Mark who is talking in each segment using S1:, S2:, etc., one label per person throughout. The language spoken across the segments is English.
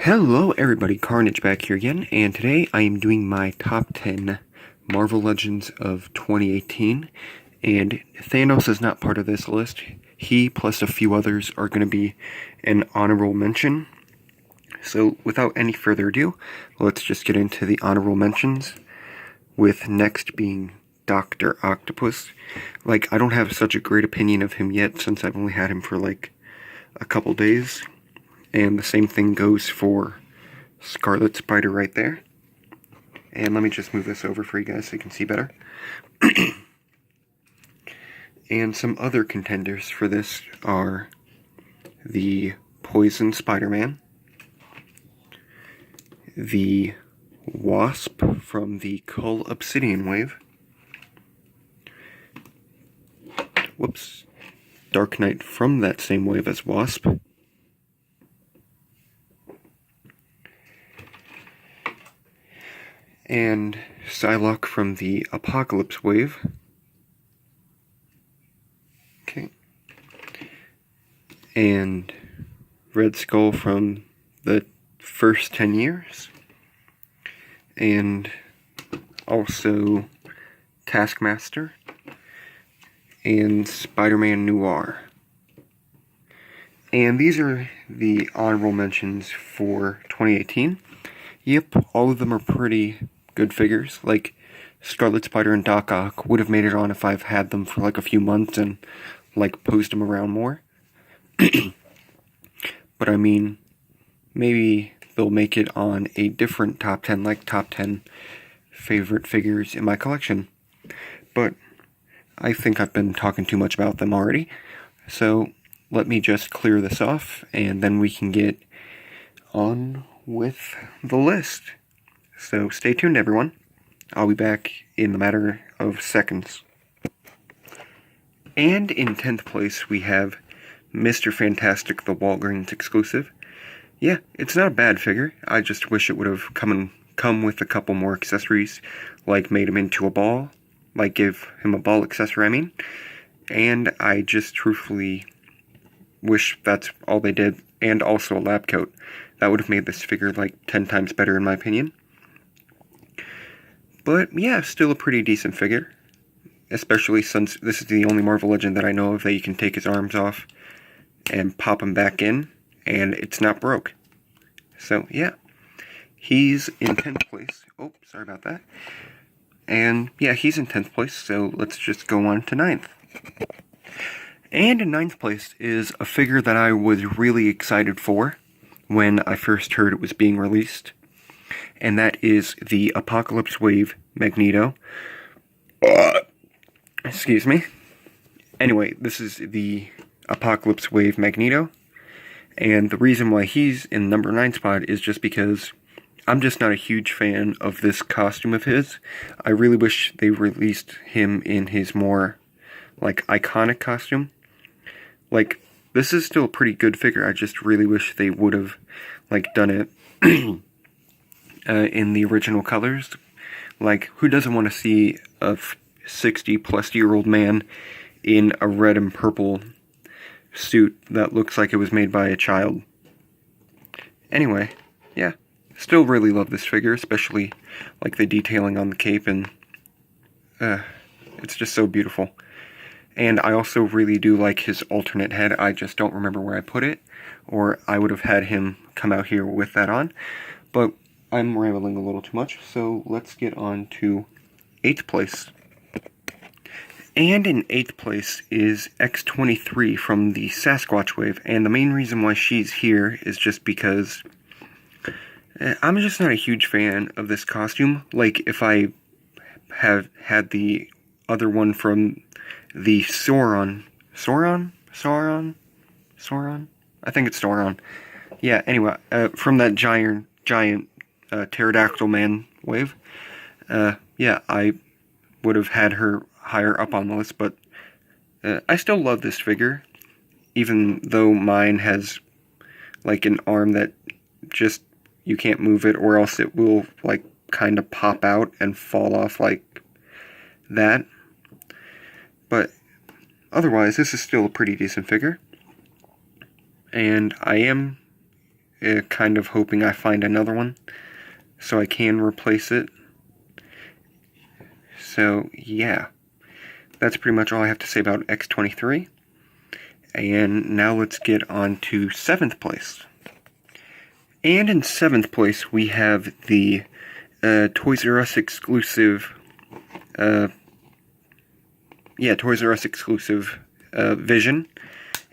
S1: Hello everybody, Carnage back here again, and today I am doing my top 10 Marvel Legends of 2018, and Thanos is not part of this list. He plus a few others are going to be an honorable mention. So without any further ado, let's just get into the honorable mentions, with next being Dr. Octopus. I don't have such a great opinion of him yet since I've only had him for a couple days. And the same thing goes for Scarlet Spider right there. And let me just move this over for you guys so you can see better. And some other contenders for this are the Poison Spider-Man, the Wasp from the Cull Obsidian Wave, Dark Knight from that same wave as Wasp, and Psylocke from the Apocalypse Wave. Okay. And Red Skull from the first 10 years. And also Taskmaster and Spider-Man Noir. And these are the honorable mentions for 2018. Yep, all of them are pretty good figures. Scarlet Spider and Doc Ock would have made it on if I've had them for a few months and posed them around more. But I mean, maybe they'll make it on a different top 10, top 10 favorite figures in my collection. But I think I've been talking too much about them already, so let me just clear this off, and then we can get on with the list. So stay tuned, everyone. I'll be back in the matter of seconds. And in 10th place, we have Mr. Fantastic, the Walgreens exclusive. Yeah, it's not a bad figure. I just wish it would have come with a couple more accessories, made him into a ball, give him a ball accessory, I mean. And I just truthfully wish that's all they did, and also a lab coat. That would have made this figure 10 times better in my opinion. But yeah, still a pretty decent figure. Especially since this is the only Marvel Legend that I know of that you can take his arms off and pop him back in, and it's not broke. So yeah, he's in 10th place. Oh, sorry about that. And yeah, he's in 10th place, so let's just go on to 9th. And in 9th place is a figure that I was really excited for when I first heard it was being released, and that is the Apocalypse Wave Magneto. Excuse me. Anyway, this is the Apocalypse Wave Magneto, and the reason why he's in number 9 spot is just because I'm just not a huge fan of this costume of his. I really wish they released him in his more, iconic costume. This is still a pretty good figure, I just really wish they would have, done it in the original colors. Who doesn't want to see a 60-plus-year-old man in a red and purple suit that looks like it was made by a child? Anyway, yeah, still really love this figure, especially, the detailing on the cape, and it's just so beautiful. And I also really do like his alternate head. I just don't remember where I put it, or I would have had him come out here with that on. But I'm rambling a little too much, so let's get on to 8th place. And in 8th place is X-23 from the Sasquatch Wave, and the main reason why she's here is just because I'm just not a huge fan of this costume. If I have had the other one from the Sauron? I think it's Sauron. Yeah, anyway, from that giant pterodactyl man wave. Yeah, I would have had her higher up on the list, but I still love this figure, even though mine has, an arm that just, you can't move it, or else it will, kind of pop out and fall off like that. But otherwise, this is still a pretty decent figure. And I am kind of hoping I find another one so I can replace it. So yeah, that's pretty much all I have to say about X23. And now let's get on to 7th place. And in 7th place we have the Toys R Us exclusive, Toys R Us exclusive Vision.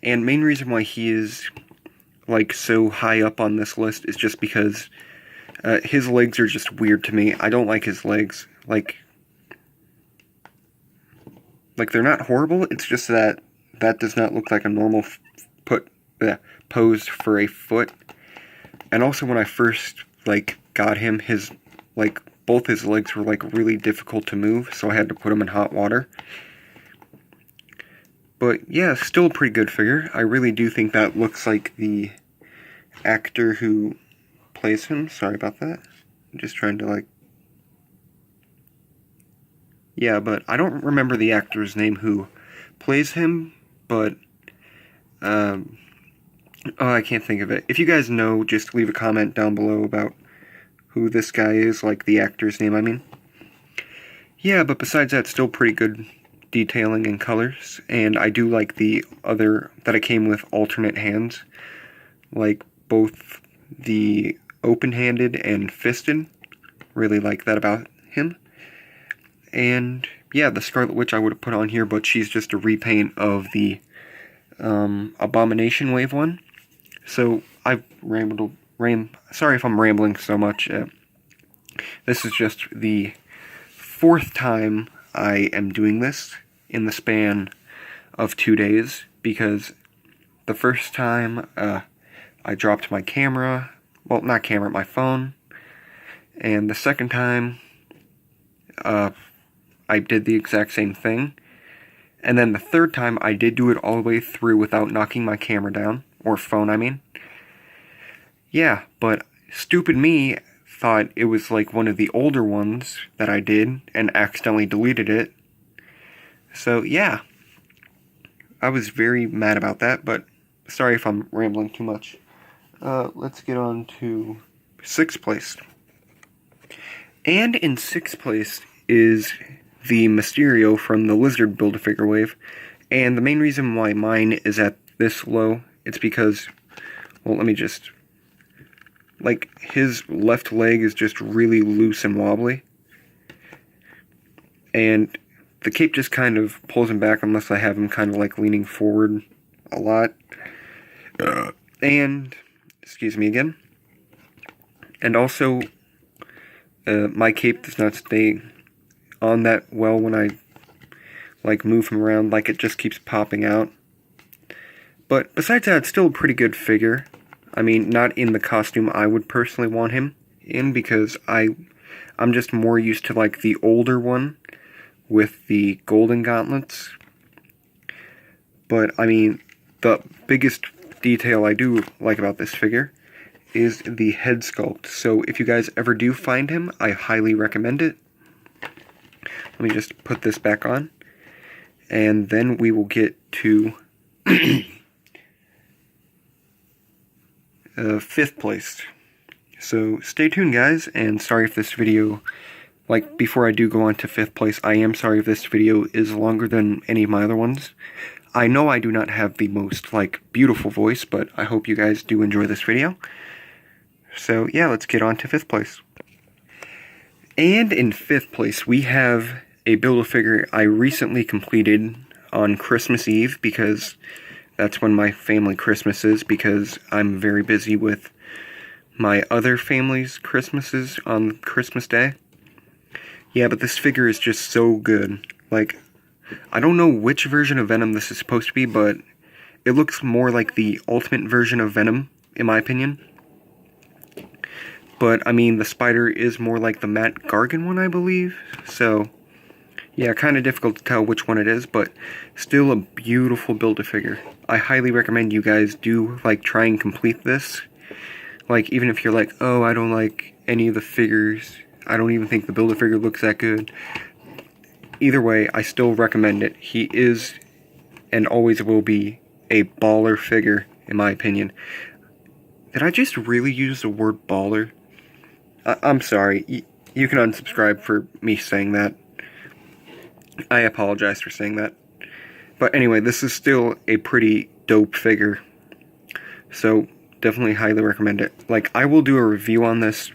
S1: And main reason why he is like so high up on this list is just because his legs are just weird to me. I don't like his legs. Like they're not horrible. It's just that does not look like a normal pose for a foot. And also when I first got him, his both his legs were really difficult to move, so I had to put him in hot water. But yeah, still a pretty good figure. I really do think that looks like the actor who plays him. Sorry about that. I'm just trying to yeah, but I don't remember the actor's name who plays him, but oh, I can't think of it. If you guys know, just leave a comment down below about who this guy is, the actor's name, I mean. Yeah, but besides that, still pretty good detailing and colors, and I do like the other, that it came with alternate hands, both the open-handed and fisted. Really like that about him. And yeah, the Scarlet Witch I would have put on here, but she's just a repaint of the Abomination Wave one. So I've sorry if I'm rambling so much. This is just the 4th time I am doing this in the span of 2 days, because the first time I dropped my camera, well, not camera, my phone, and the second time I did the exact same thing, and then the third time I did do it all the way through without knocking my camera down, or phone I mean. Yeah, but stupid me thought it was one of the older ones that I did and accidentally deleted it. So yeah, I was very mad about that, but sorry if I'm rambling too much. Let's get on to 6th place. And in 6th place is the Mysterio from the Lizard Build-A-Figure wave. And the main reason why mine is at this low, it's because, well, let me just, his left leg is just really loose and wobbly. And the cape just kind of pulls him back unless I have him kind of leaning forward a lot. And, excuse me again. And also, my cape does not stay on that well when I move him around. It just keeps popping out. But besides that, it's still a pretty good figure. I mean, not in the costume I would personally want him in, because I'm just more used to the older one with the golden gauntlets. But I mean, the biggest detail I do like about this figure is the head sculpt. So if you guys ever do find him, I highly recommend it. Let me just put this back on, and then we will get to 5th place. So stay tuned, guys, and sorry if this video, before I do go on to 5th place, I am sorry if this video is longer than any of my other ones. I know I do not have the most, beautiful voice, but I hope you guys do enjoy this video. So yeah, let's get on to 5th place. And in 5th place, we have a Build-A-Figure I recently completed on Christmas Eve, because that's when my family Christmas is, because I'm very busy with my other family's Christmases on Christmas Day. Yeah, but this figure is just so good. I don't know which version of Venom this is supposed to be, but it looks more like the ultimate version of Venom, in my opinion. But, I mean, the spider is more like the Matt Gargan one, I believe. So, yeah, kind of difficult to tell which one it is, but still a beautiful Build-A-Figure. I highly recommend you guys do, try and complete this. Even if you're oh, I don't like any of the figures, I don't even think the Build-A-Figure looks that good. Either way, I still recommend it. He is, and always will be, a baller figure, in my opinion. Did I just really use the word baller? I'm sorry. You can unsubscribe for me saying that. I apologize for saying that. But anyway, this is still a pretty dope figure. So, definitely highly recommend it. Like, I will do a review on this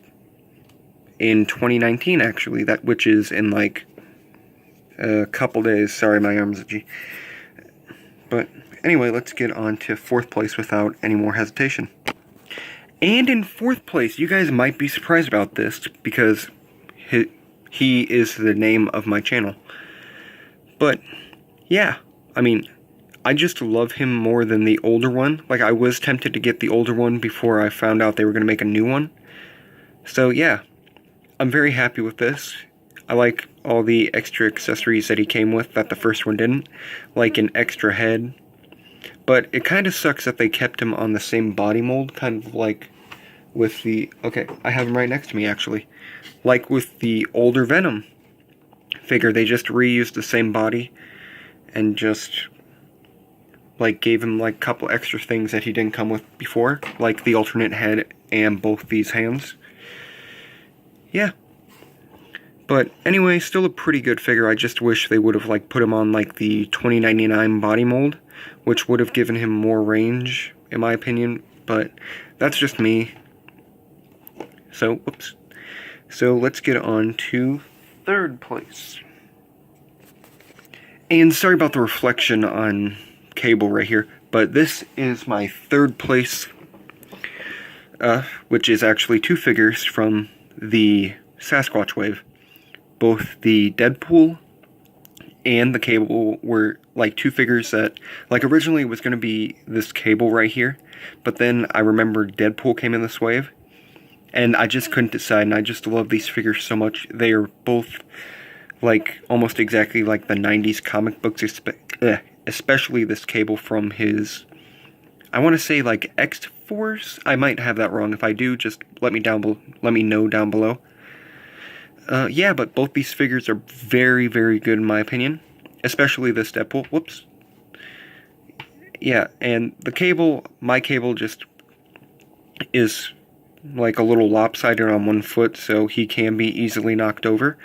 S1: in 2019, actually. Which is in, like, a couple days. Sorry, my arm's itchy. But, anyway, let's get on to 4th place without any more hesitation. And in 4th place, you guys might be surprised about this, because he is the name of my channel. But, yeah, I mean, I just love him more than the older one. Like, I was tempted to get the older one before I found out they were going to make a new one. So, yeah, I'm very happy with this. I like all the extra accessories that he came with that the first one didn't, like an extra head. But it kind of sucks that they kept him on the same body mold, kind of like with the... Okay, I have him right next to me, actually. Like with the older Venom figure, they just reused the same body and just, like, gave him, like, a couple extra things that he didn't come with before, like the alternate head and both these hands. Yeah. But anyway, still a pretty good figure. I just wish they would have, like, put him on, like, the 2099 body mold, which would have given him more range, in my opinion. But that's just me. So, whoops. So let's get on to 3rd place. And sorry about the reflection on Cable right here, but this is my 3rd place, which is actually 2 figures from the Sasquatch wave. Both the Deadpool and the Cable were, like, 2 figures that, like, originally it was going to be this Cable right here, but then I remembered Deadpool came in this wave, and I just couldn't decide, and I just love these figures so much. They are both, like, almost exactly like the 90s comic books, especially this Cable from his, I want to say, like, X-Force? I might have that wrong. If I do, just let me know down below. Yeah, but both these figures are very, very good in my opinion. Especially this Deadpool. Whoops. Yeah, and the Cable, my Cable just is like a little lopsided on one foot, so he can be easily knocked over.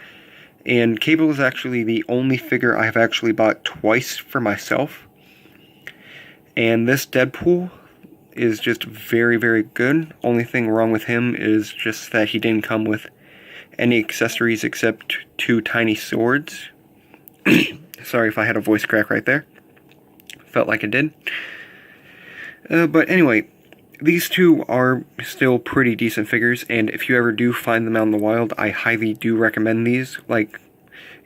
S1: And Cable is actually the only figure I have actually bought twice for myself. And this Deadpool is just very, very good. Only thing wrong with him is just that he didn't come with any accessories except 2 tiny swords. Sorry if I had a voice crack right there. Felt like it did. But anyway, these 2 are still pretty decent figures, and if you ever do find them out in the wild, I highly do recommend these. Like,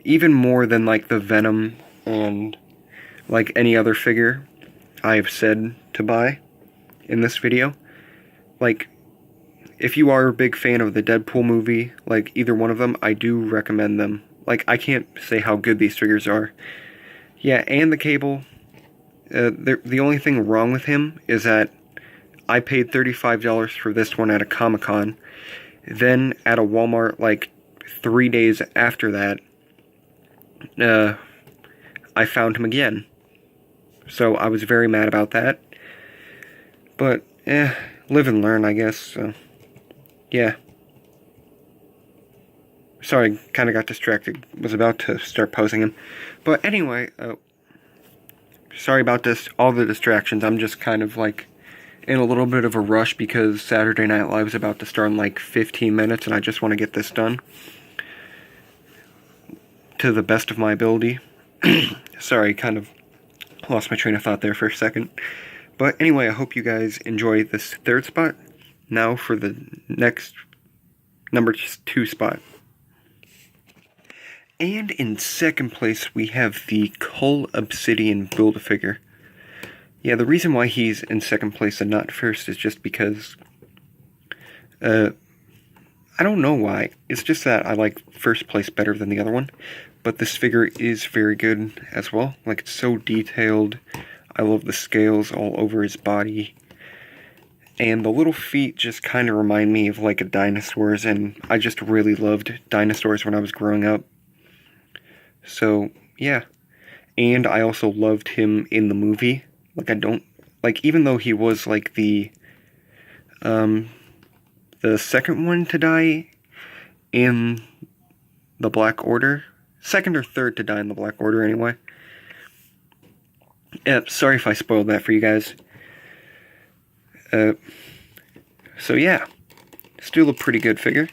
S1: even more than, like, the Venom and, like, any other figure I've said to buy in this video. Like, if you are a big fan of the Deadpool movie, like, either one of them, I do recommend them. Like, I can't say how good these figures are. Yeah, and the Cable, the only thing wrong with him is that I paid $35 for this one at a Comic-Con. Then, at a Walmart, like, 3 days after that, I found him again. So, I was very mad about that. But, live and learn, I guess, so... Yeah. Sorry, kind of got distracted. Was about to start posing him. But anyway, sorry about this, all the distractions. I'm just kind of, like, in a little bit of a rush because Saturday Night Live is about to start in, like, 15 minutes, and I just want to get this done to the best of my ability. Sorry, kind of lost my train of thought there for a second. But anyway, I hope you guys enjoy this 3rd spot. Now for the next number 2 spot. And in 2nd place, we have the Cull Obsidian Build-A-Figure. Yeah, the reason why he's in 2nd place and not 1st is just because, I don't know why. It's just that I like 1st place better than the other one. But this figure is very good as well. Like, it's so detailed. I love the scales all over his body. And the little feet just kind of remind me of, like, a dinosaur's, and I just really loved dinosaurs when I was growing up. So, yeah. And I also loved him in the movie. Like, even though he was, like, the The second one to die in the Black Order. Second or third to die in the Black Order, anyway. Sorry if I spoiled that for you guys. So yeah, still a pretty good figure.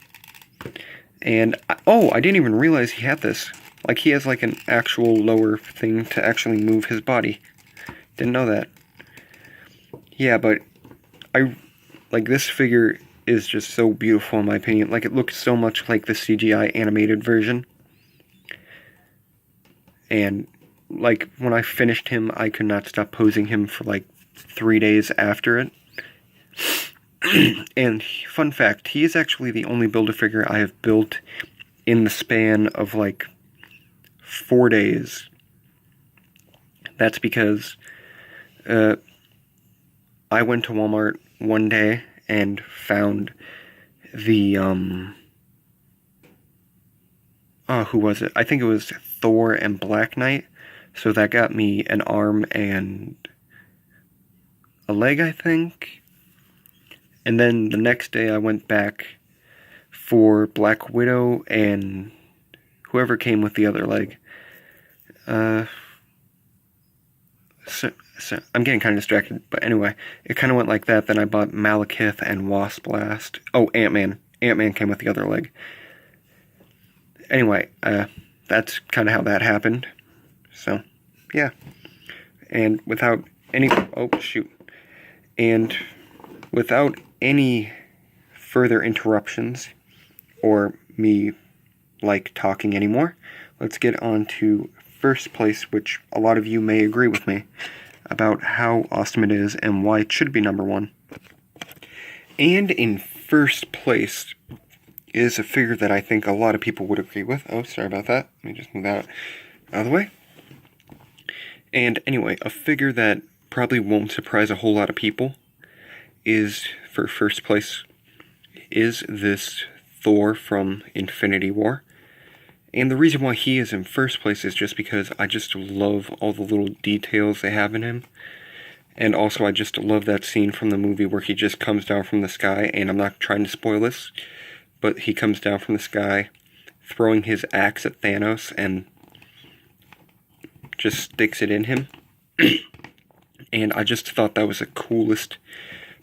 S1: And, I didn't even realize he had this. Like, he has, like, an actual lower thing to actually move his body. Didn't know that. Yeah, but this figure is just so beautiful in my opinion. Like, it looks so much like the CGI animated version. And, like, when I finished him, I could not stop posing him for, like, 3 days after it. And, fun fact, he is actually the only Build-A-Figure I have built in the span of, like, 4 days. That's because, I went to Walmart one day and found the, who was it? I think it was Thor and Black Knight. So that got me an arm and a leg, I think. And then the next day I went back for Black Widow and whoever came with the other leg. So I'm getting kind of distracted, but anyway, it kind of went like that. Then I bought Malekith and Wasp Blast. Oh, Ant-Man. Ant-Man came with the other leg. Anyway, that's kind of how that happened. So, yeah. And without any... Oh, shoot. And without any further interruptions, or me, like, talking anymore, let's get on to first place, which a lot of you may agree with me about how awesome it is and why it should be number one. And in first place is a figure that I think a lot of people would agree with. Oh, sorry about that. Let me just move that out of the way. And anyway, a figure that probably won't surprise a whole lot of people is, for first place, is this Thor from Infinity War. And the reason why he is in first place is just because I just love all the little details they have in him. And also I just love that scene from the movie where he just comes down from the sky, and I'm not trying to spoil this, but he comes down from the sky throwing his axe at Thanos and just sticks it in him. And I just thought that was the coolest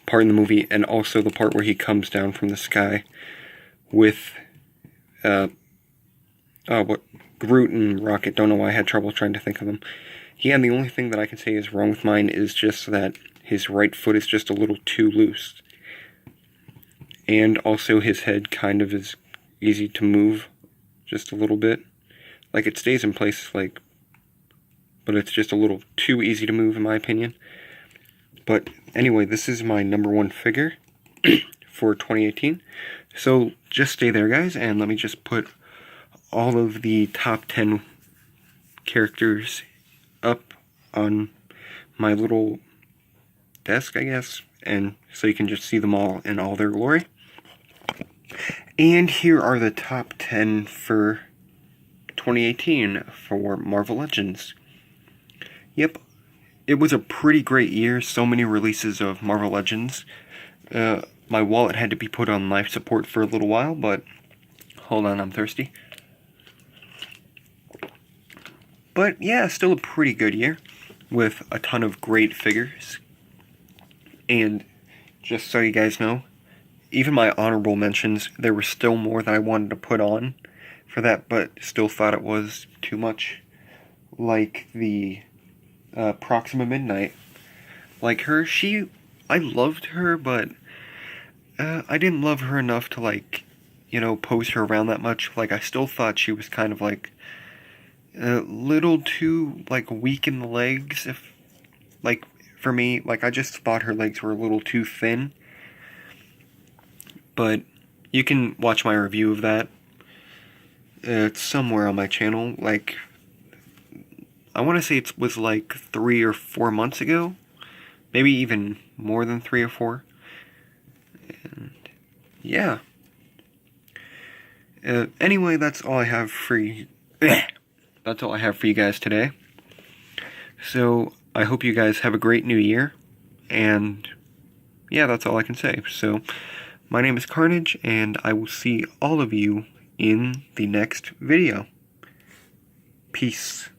S1: part in the movie, and also the part where he comes down from the sky with Groot and Rocket. Don't know why I had trouble trying to think of them. Yeah, and the only thing that I can say is wrong with mine is just that his right foot is just a little too loose. And also his head kind of is easy to move just a little bit. Like, it stays in place, like, but it's just a little too easy to move in my opinion. But anyway, this is my number one figure for 2018. So just stay there, guys, and let me just put all of the top 10 characters up on my little desk, I guess, and so you can just see them all in all their glory. And here are the top 10 for 2018 for Marvel Legends. Yep. It was a pretty great year, so many releases of Marvel Legends. My wallet had to be put on life support for a little while, but hold on, I'm thirsty. But yeah, still a pretty good year with a ton of great figures. And just so you guys know, even my honorable mentions, there were still more that I wanted to put on for that, but still thought it was too much. Like the Proxima Midnight. Like her, I loved her, but I didn't love her enough to, like, you know, pose her around that much. Like, I still thought she was kind of, like, a little too, like, weak in the legs. If, like, for me, like, I just thought her legs were a little too thin. But you can watch my review of that. It's somewhere on my channel. Like, I want to say it was like 3 or 4 months ago. Maybe even more than 3 or 4. And yeah. Anyway, that's all I have for you. That's all I have for you guys today. So I hope you guys have a great new year. And yeah, that's all I can say. So, my name is Carnage, and I will see all of you in the next video. Peace.